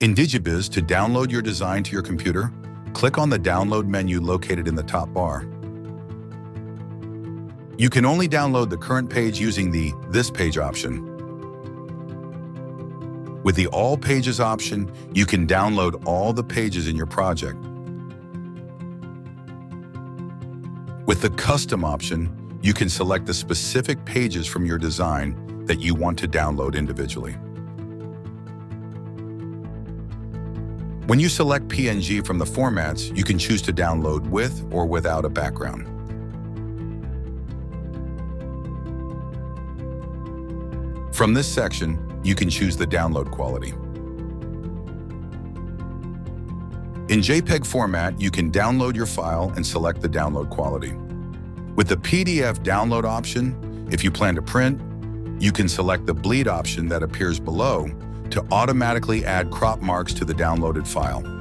In Dijibiz, to download your design to your computer, click on the Download menu located in the top bar. You can only download the current page using the This Page option. With the All Pages option, you can download all the pages in your project. With the Custom option, you can select the specific pages from your design that you want to download individually. When you select PNG from the formats, you can choose to download with or without a background. From this section, you can choose the download quality. In JPEG format, you can download your file and select the download quality. With the PDF download option, if you plan to print, you can select the bleed option that appears below to automatically add crop marks to the downloaded file.